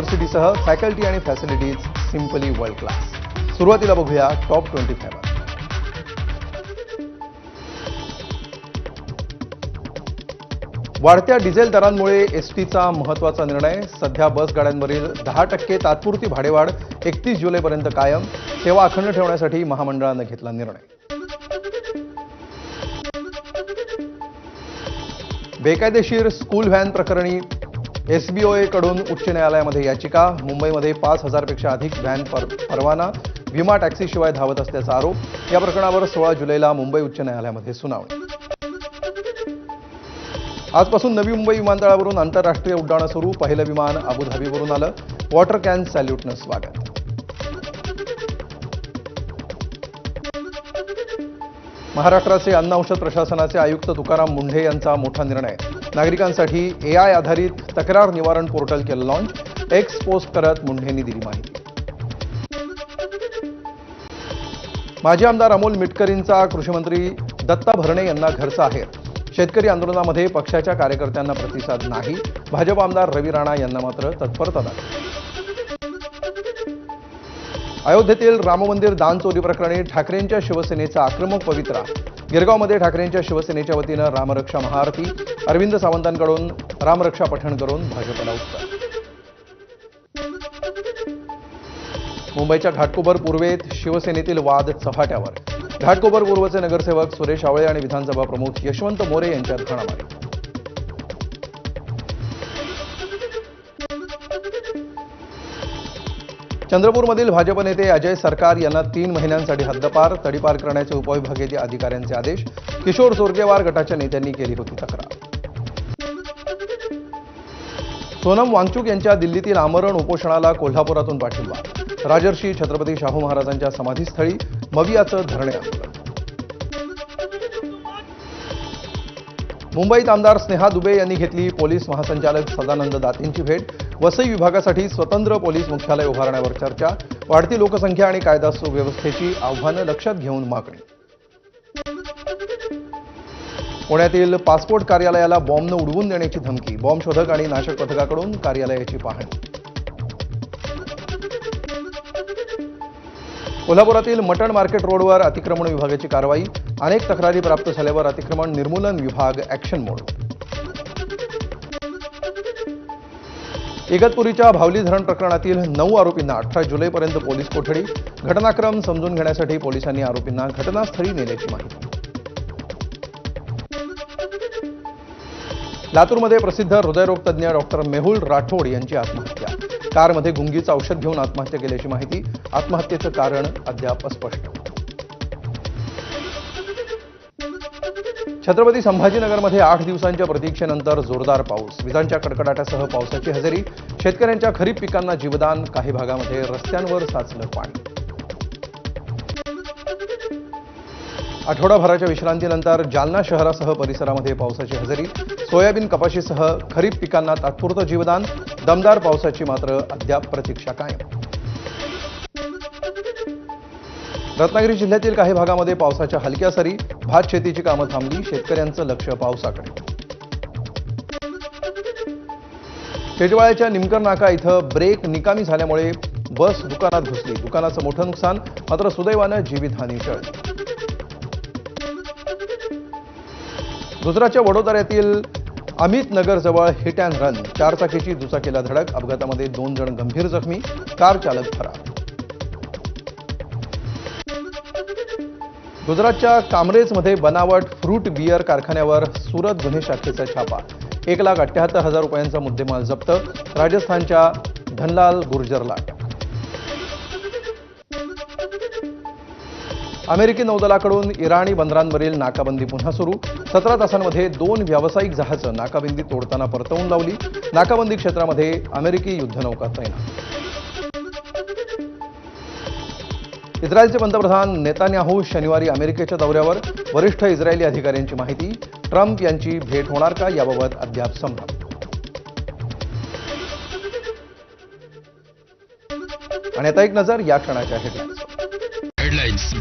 युनिव्हर्सिटीसह faculty आणि facilities simply world class. सुरुवातीला बघूया टॉप 25। वाढत्या डिझेल दरांमुळे एसटीचा महत्त्वाचा निर्णय। सध्या बस गाड्यांवरील 10% तात्पुरती भाडेवाढ 31 जुलैपर्यंत कायम। सेवा अखंड ठेवण्यासाठी महामंडळाने घेतला निर्णय। बेकायदेशीर स्कूल व्हॅन प्रकरणी एसबीओए कडून उच्च न्यायालयामध्ये याचिका। मुंबईमध्ये 5,000 पेक्षा अधिक व्हॅन परवाना विमा टॅक्सीशिवाय धावत असल्याचा आरोप। या प्रकरणावर 16 जुलैला मुंबई उच्च न्यायालयामध्ये सुनावणी। आजपासून नवी मुंबई विमानतळावरून आंतरराष्ट्रीय उड्डाणं सुरू। पहिलं विमान अबुधाबीवरून आलं। वॉटर कॅन सॅल्यूटनं स्वागत। महाराष्ट्राचे अन्न औषध प्रशासनाचे आयुक्त तुकाराम मुंढे यांचा मोठा निर्णय। नागरिकांसाठी एआय आधारित तक्रार निवारण पोर्टल केलं लॉन्च। एक्स पोस्ट करत मुंढेंनी दिली माहिती। माजी आमदार अमोल मिटकरींचा कृषीमंत्री दत्ता भरणे यांना घरचा आहेर। शेतकरी आंदोलनामध्ये पक्षाच्या कार्यकर्त्यांना प्रतिसाद नाही। भाजप आमदार रवी राणा यांना मात्र तत्परता दाखवली। अयोध्येतील राम मंदिर दान चोरी प्रकरणी ठाकरेंच्या शिवसेनेचा आक्रमक पवित्रा। गिरगावमध्ये ठाकरेंच्या शिवसेनेच्या वतीनं रामरक्षा महाआरती। अरविंद सावंतांकडून रामरक्षा पठण करून भाजपला उत्तर। मुंबईच्या घाटकोपर पूर्वेत शिवसेनेतील वाद चव्हाट्यावर। घाटकोपर पूर्वचे नगरसेवक सुरेश आवळे आणि विधानसभा प्रमुख यशवंत मोरे यांच्यात हाणामारी। चंद्रपूरमधील भाजप नेते अजय सरकार यांना 3 महिन्यांसाठी हद्दपार तडीपार करण्याचे उपविभागीय अधिकाऱ्यांचे आदेश। किशोर जोरगेवार गटाच्या नेत्यांनी केली होती तक्रार। सोनम वांगचुक यांच्या दिल्लीतील आमरण उपोषणाला कोल्हापुरातून पाठिंबा। राजर्षी छत्रपती शाहू महाराजांच्या समाधीस्थळी मवियाचं धरणे आंदोलन। मुंबईत आमदार स्नेहा दुबे यांनी घेतली पोलीस महासंचालक सदानंद दातेंची भेट। वसई विभागासाठी स्वतंत्र पोलीस मुख्यालय उभारण्यावर चर्चा। वाढती लोकसंख्या आणि कायदा सुव्यवस्थेची आव्हानं लक्षात घेऊन मागणी। पुण्यातील पासपोर्ट कार्यालयाला बॉम्बनं उडवून देण्याची धमकी। बॉम्ब शोधक आणि नाशक पथकाकडून कार्यालयाची पाहणी। कोल्हापुरातील मटण मार्केट रोडवर अतिक्रमण विभागाची कारवाई। अनेक तक्रारी प्राप्त झाल्यावर अतिक्रमण निर्मूलन विभाग ॲक्शन मोड। इगतपुरीच्या भावली धरण प्रकरणातील 9 आरोपींना 18 जुलैपर्यंत पोलीस कोठडी। घटनाक्रम समजून घेण्यासाठी पोलिसांनी आरोपींना घटनास्थळी नेल्याची माहिती। लातूरमध्ये प्रसिद्ध हृदयरोग तज्ज्ञ डॉक्टर मेहुल राठोड यांची आत्महत्या। कारमध्ये गुंगीचं औषध घेऊन आत्महत्या केल्याची माहिती। आत्महत्येचं कारण अद्याप अस्पष्ट। छत्रपती संभाजीनगरमध्ये 8 दिवसांच्या प्रतीक्षेनंतर जोरदार पाऊस। विजांच्या कडकडाटासह पावसाची हजेरी। शेतकऱ्यांच्या खरीप पिकांना जीवदान। काही भागामध्ये रस्त्यांवर साचलं पाणी। आठवडाभराच्या विश्रांतीनंतर जालना शहरासह परिसरामध्ये पावसाची हजेरी। सोयाबीन कपाशीसह खरीप पिकांना तात्पुरतं जीवदान। दमदार पावसाची मात्र अद्याप प्रतीक्षा कायम। रत्नागिरी जिल्ह्यातील काही भागामध्ये पावसाच्या हलक्या सरी। भात शेतीची कामं थांबली। शेतकऱ्यांचं लक्ष पावसाकडे। टेटवाळ्याच्या निमकर नाका इथं ब्रेक निकामी झाल्यामुळे बस दुकानात घुसली। दुकानाचं मोठं नुकसान, मात्र सुदैवानं जीवितहानी टळली। गुजरातच्या वडोदऱ्यातील अमित नगरजवळ हिट अँड रन। 4 चाकीची दुचाकीला धडक। अपघातामध्ये 2 जण गंभीर जखमी। कार चालक फरार। गुजरातच्या कामरेजमध्ये बनावट फ्रूट बियर कारखान्यावर सुरत गुन्हे शाखेचा छापा। 1,78,000 रुपयांचा मुद्देमाल जप्त। राजस्थानच्या धनलाल गुर्जरला अटक। अमेरिकी नौदलाकडून इराणी बंदरांवरील नाकाबंदी पुन्हा सुरू। 17 तासांमध्ये 2 व्यावसायिक जहाजं नाकाबंदी तोडताना परतवून लावली। नाकाबंदी क्षेत्रामध्ये अमेरिकी युद्धनौका तैनात। इस्रायलचे पंतप्रधान नेतान्याहू शनिवारी अमेरिकेच्या दौऱ्यावर। वरिष्ठ इस्रायली अधिकाऱ्यांची माहिती। ट्रम्प यांची भेट होणार का याबाबत अद्याप संभ्रम। आणि आता एक नजर या क्षणाच्या हेडलाईन्स।